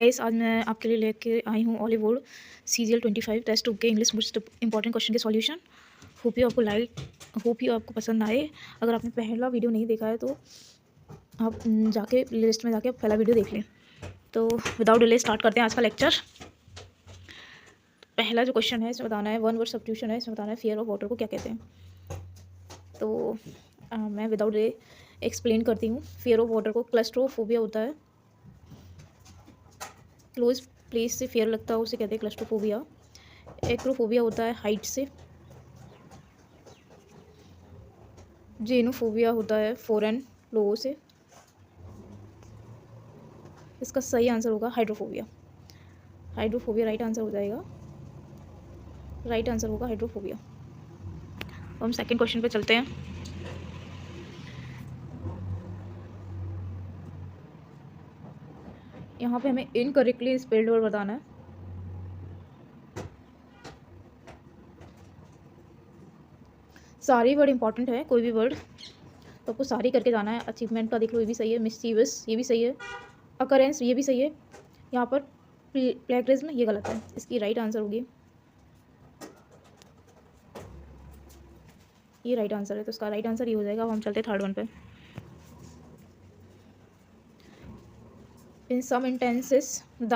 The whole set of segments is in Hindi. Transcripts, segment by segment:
गाइस आज मैं आपके लिए लेके आई हूँ हॉलीवुड सीरियल 25 टेस्ट 2 के इंग्लिश मोस्ट इंपॉर्टेंट क्वेश्चन के सॉल्यूशन। होप यू आपको पसंद आए। अगर आपने पहला वीडियो नहीं देखा है तो आप जाके लिस्ट में जाके पहला वीडियो देख लें। तो विदाउट डिले स्टार्ट करते हैं आज का लेक्चर। पहला जो क्वेश्चन है इसमें बताना है, वन वर्ड सब्स्टिट्यूशन है, इसमें बताना है फियर ऑफ वाटर को क्या कहते हैं। तो मैं विदाउट डिले एक्सप्लेन करती हूँ। फियर ऑफ वाटर को क्लस्ट्रोफोबिया होता है। क्लोज प्लेस से फेयर लगता है उसे कहते हैं क्लस्ट्रोफोबिया। एक्रोफोबिया होता है हाइट से। जेनोफोबिया होता है फॉरेन लोगों से। इसका सही आंसर होगा हाइड्रोफोबिया। हाइड्रोफोबिया राइट आंसर हो जाएगा। राइट आंसर होगा हाइड्रोफोबिया। हम सेकंड क्वेश्चन पे चलते हैं। यहाँ पे हमें इनकरेक्टली स्पेल्ड वर्ड बताना है। सारी वर्ड इंपॉर्टेंट है, कोई भी वर्ड तो आपको सारी करके जाना है। अचीवमेंट का देख लो, ये भी सही है। मिस्चीवस ये भी सही है। अकरेंस ये भी सही है। यहाँ पर प्लेगरिज्म ये गलत है। इसकी राइट आंसर होगी, ये राइट आंसर है, तो इसका राइट आंसर ये हो जाएगा। अब हम चलते हैं थर्ड वन पे। In some instances the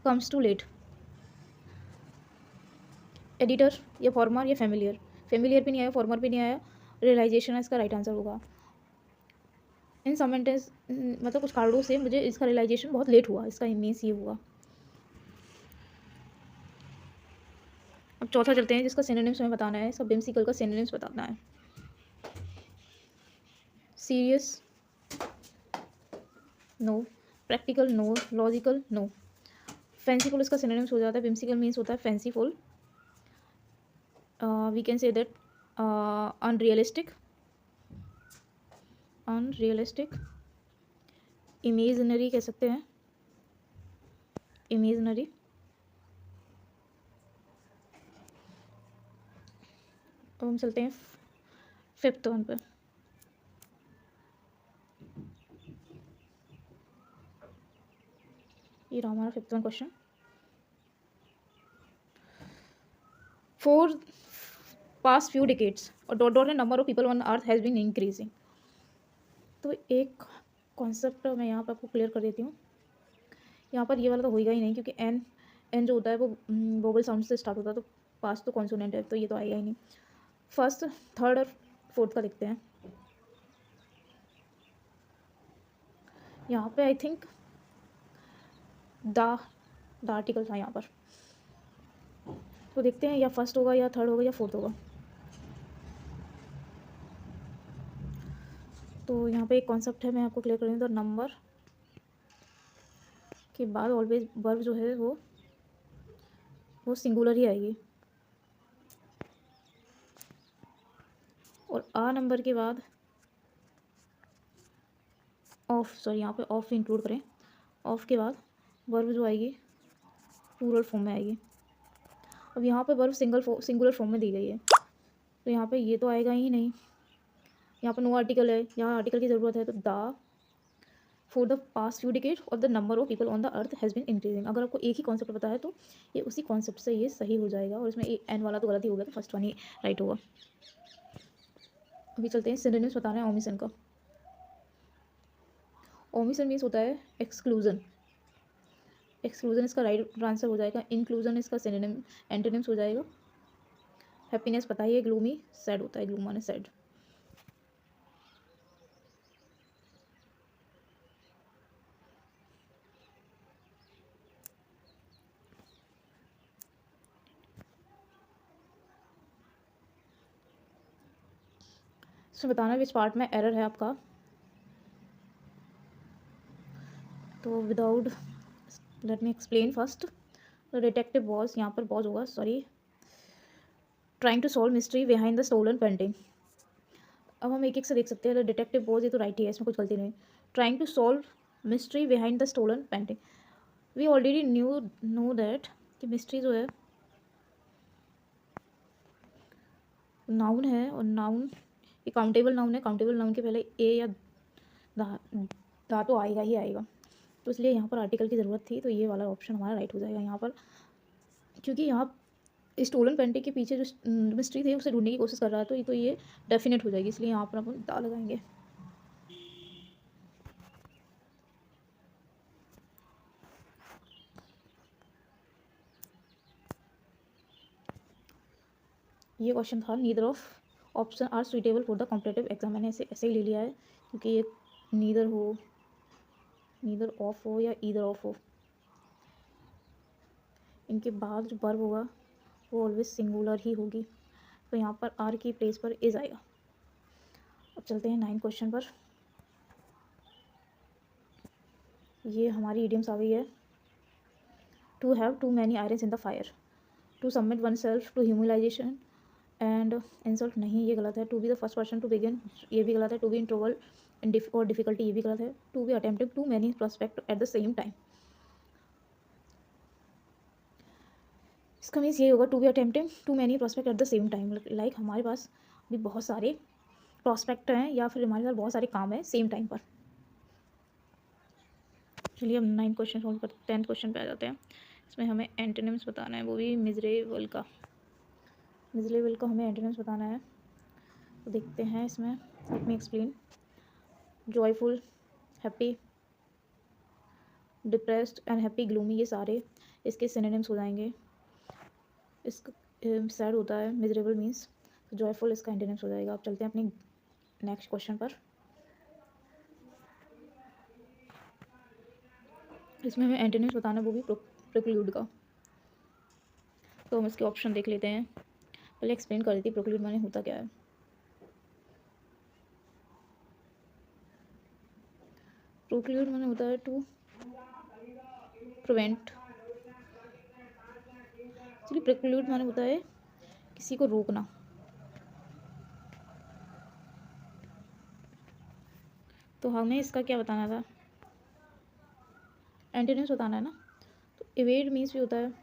comes too late. Editor या फॉर्मर या फेमिलियर। फेमिलियर भी नहीं आया, फॉर्मर भी नहीं आया, रियलाइजेशन है इसका राइट आंसर होगा। इन सम इंटेंस मतलब कुछ कारणों से मुझे इसका रियलाइजेशन बहुत लेट हुआ, इसका मीन्स ये हुआ। अब चौथा चलते हैं जिसका सिनोनिम्स हमें बताना है। सब बिम्सिकल का सिनोनिम्स बताना है। Serious no, practical no, logical no. Fanciful इसका सिनोनिम्स हो जाता है। बिम्सिकल मीन्स होता है fanciful. We can say that unrealistic, unrealistic. Imaginary कह सकते हैं, इमेजिनरी। अब हम चलते हैं फिफ्थ वन पर। ये रहा हमारा fifth one question. For past few decades और dot dot number of people on earth has been increasing. तो एक कॉन्सेप्ट मैं यहाँ पर आपको क्लियर कर देती हूँ। यहाँ पर ये वाला तो होएगा ही नहीं, क्योंकि एन एन जो होता है वो वोवल साउंड से स्टार्ट होता है, तो पास तो कॉन्सोनेंट है, तो ये तो आएगा ही नहीं। फर्स्ट, थर्ड और फोर्थ का देखते हैं। यहाँ पे आई थिंक द आर्टिकल था यहाँ पर, तो देखते हैं या फर्स्ट होगा या थर्ड होगा या फोर्थ होगा। तो यहाँ पे एक कॉन्सेप्ट है, मैं आपको क्लियर कर दूँ। तो नंबर के बाद ऑलवेज वर्ब जो है वो सिंगुलर ही आएगी, और आ नंबर के बाद ऑफ, सॉरी यहाँ पे ऑफ इंक्लूड करें। ऑफ के बाद वर्ब जो आएगी प्लूरल फॉर्म में आएगी। अब यहाँ पे वर्ब सिंगुलर फॉर्म में दी गई है, तो यहाँ पे ये तो आएगा ही नहीं। यहाँ पर नो आर्टिकल है, यहाँ आर्टिकल की ज़रूरत है। तो the for the past few decade और the number of people on the earth has been increasing. अगर आपको एक ही कॉन्सेप्ट पता है तो ये उसी कॉन्सेप्ट से ये सही हो जाएगा, और इसमें एन वाला तो गलत ही हो गया, तो फर्स्ट वन ही राइट होगा। अभी चलते हैं सिनोनिम्स बताना है ओमिशन का। ओमिशन मीन्स होता है एक्सक्लूजन। एक्सक्लूजन इसका राइट आंसर हो जाएगा। इंक्लूजन इसका सिनोनिम एंटोनिम्स हो जाएगा। हैप्पीनेस पता ही है, ग्लूमी सैड होता है, ग्लूम माने सैड। इसमें बताना विच पार्ट में एरर है आपका। तो without let me explain first. Detective was, यहाँ पर वॉज होगा, sorry. Trying to solve mystery behind the stolen painting. अब हम एक एक से देख सकते हैं। डिटेक्टिव वॉज, ये तो राइट ही है, इसमें कुछ गलती नहीं। Trying to solve mystery behind the stolen painting, we already know that कि मिस्ट्री जो है नाउन है, और नाउन ये काउंटेबल नाउन है। काउंटेबल नाउन के पहले ए या दा तो आएगा ही आएगा। तो इसलिए यहाँ पर आर्टिकल की ज़रूरत थी, तो ये वाला ऑप्शन हमारा राइट हो जाएगा यहाँ पर, क्योंकि यहाँ स्टोलन पेंटिंग के पीछे जो मिस्ट्री थी उसे ढूंढने की कोशिश कर रहा है, तो ये डेफिनेट हो जाएगी, इसलिए यहाँ पर अपन दा लगाएंगे। ये क्वेश्चन था, neither of option are suitable for the competitive exam. मैंने ऐसे ही ले लिया है, क्योंकि ये नीदर ऑफ हो या ईदर ऑफ हो, इनके बाद जो वर्ब होगा वो ऑलवेज सिंगुलर ही होगी, तो यहाँ पर आर की प्लेस पर इज आएगा। अब चलते हैं 9 क्वेश्चन पर। ये हमारी इडियम्स आ गई है। To have too many irons in the fire, to submit oneself to humiliation and insult, नहीं ये गलत है। To be the first person to begin, ये भी गलत है। टू बी इन ट्रबल और डिफिकल्टी, ये भी गलत है। To be attempting too many prospect at the same time, इसका मीन्स ये होगा, to be attempting too many prospect at the same time, like हमारे पास भी बहुत सारे प्रोस्पेक्ट हैं या फिर हमारे पास बहुत सारे काम हैं सेम टाइम पर। चलिए हम 9 क्वेश्चन सॉल्व करते, 10th क्वेश्चन पे आ जाते हैं। इसमें हमें एंटोनिम्स बताना है, वो भी मिजरेबल का हमें एंटोनिम्स बताना है। तो देखते हैं इसमें, late me explain. Joyful, happy, depressed and happy, gloomy, ये सारे इसके सिनोनिम्स हो जाएंगे। इसका सैड होता है, मिजरेबल मीन्स, जॉयफुल इसका एंटोनिम्स हो जाएगा। अब चलते हैं अपने नेक्स्ट क्वेश्चन पर। इसमें हमें एंटोनिम्स बताना है, वो भी प्रोक्लूड का। तो हम इसके ऑप्शन देख लेते हैं। पहले एक्सप्लेन कर देती प्रोक्लूड माने होता क्या है। प्रोक्लूड माने होता है टू प्रिवेंट, एक्चुअली प्रोक्लूड माने होता है किसी को रोकना। तो हमें इसका क्या बताना था, एंटोनिम्स बताना है ना। तो इवेड मीन्स भी होता है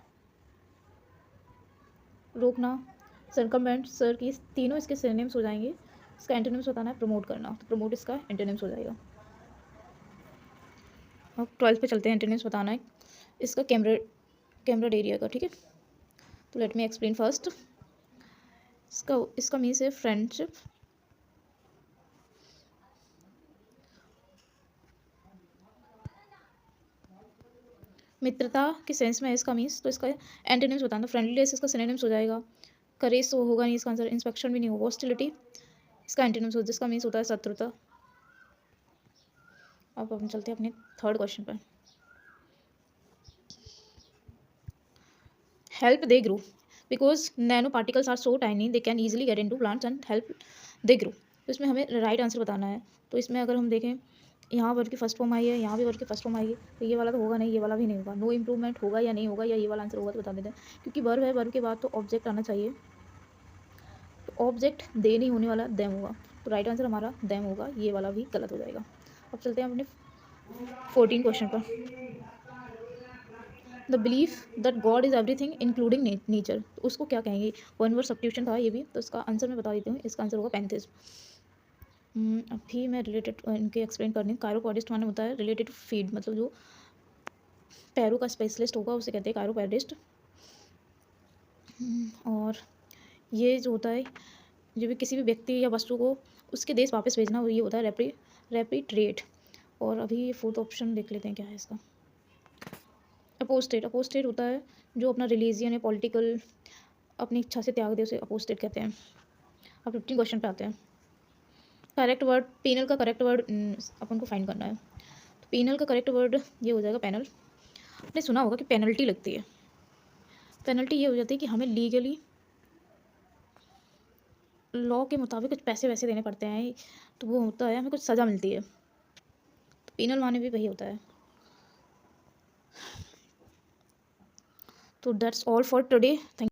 रोकना, सर्कमवेंट, सर की, तीनों इसके सिनोनिम्स हो जाएंगे। इसका एंटोनिम्स बताना है प्रमोट करना, तो प्रमोट इसका एंटोनिम्स हो जाएगा। अब 12th पे चलते हैं, एंटोनिम्स बताना है इसका कैमराडेरिया का, ठीक है। तो लेट मी एक्सप्लेन फर्स्ट। इसका मीन्स है फ्रेंडशिप, मित्रता के सेंस में है इसका मीन्स। तो इसका एंटोनिम्स बताना, फ्रेंडलीनेस इसका सिनोनिम्स हो जाएगा। करेज तो होगा नहीं इसका आंसर, इंस्पेक्शन भी नहीं होगा। हॉस्टिलिटी इसका एंटोनिम्स हो, जिसका मीन्स होता है शत्रुता। अब हम चलते हैं अपने 3rd क्वेश्चन पर। Help they grow because nano particles are so tiny they can easily get into plants and help they grow. तो इसमें हमें राइट आंसर बताना है। तो इसमें अगर हम देखें, यहाँ वर्ड की फर्स्ट फॉर्म आई है, यहाँ भी वर्ड की फर्स्ट फॉर्म आई है, तो ये वाला तो होगा नहीं, ये वाला भी नहीं होगा। नो इम्प्रूवमेंट होगा या नहीं होगा, या ये वाला आंसर होगा तो बता देते हैं, क्योंकि वर्ब है, वर्ब के बाद तो ऑब्जेक्ट आना चाहिए। तो ऑब्जेक्ट दे नहीं होने वाला, देम होगा। तो राइट आंसर हमारा देम होगा, ये वाला भी गलत हो जाएगा। अब चलते हैं अपने 14 क्वेश्चन पर। The belief that God is everything including nature, तो उसको क्या कहेंगे। वन वर्ड सब्स्टिट्यूशन था ये भी, तो इसका आंसर मैं बता देती हूँ। इसका आंसर होगा पैंथिज्म। अभी मैं रिलेटेड इनके एक्सप्लेन करनी। कायरोपॉडिस्ट माने होता है रिलेटेड टू फीड, मतलब जो पैरों का स्पेशलिस्ट होगा उसे कहते हैं कायरोपॉडिस्ट। और ये जो होता है, जो भी किसी भी व्यक्ति या वस्तु को उसके देश वापस भेजना, वो ये होता है रेप्रिट्रेट। और अभी ये 4th ऑप्शन देख लेते हैं क्या है इसका। अपोस्टेट होता है जो अपना रिलीजियन या पॉलिटिकल अपनी इच्छा से त्याग दे, उसे अपोस्टेट कहते हैं। अब 15 क्वेश्चन पे आते हैं। करेक्ट वर्ड, पेनल का करेक्ट वर्ड अपन को फाइंड करना है। तो पेनल का करेक्ट वर्ड ये हो जाएगा पैनल। आपने सुना होगा कि पेनल्टी लगती है। पेनल्टी ये हो जाती है कि हमें लीगली लॉ के मुताबिक कुछ पैसे वैसे देने पड़ते हैं, तो वो होता है हमें कुछ सज़ा मिलती है। तो पेनल माने भी वही होता है। तो that's all for today. Thank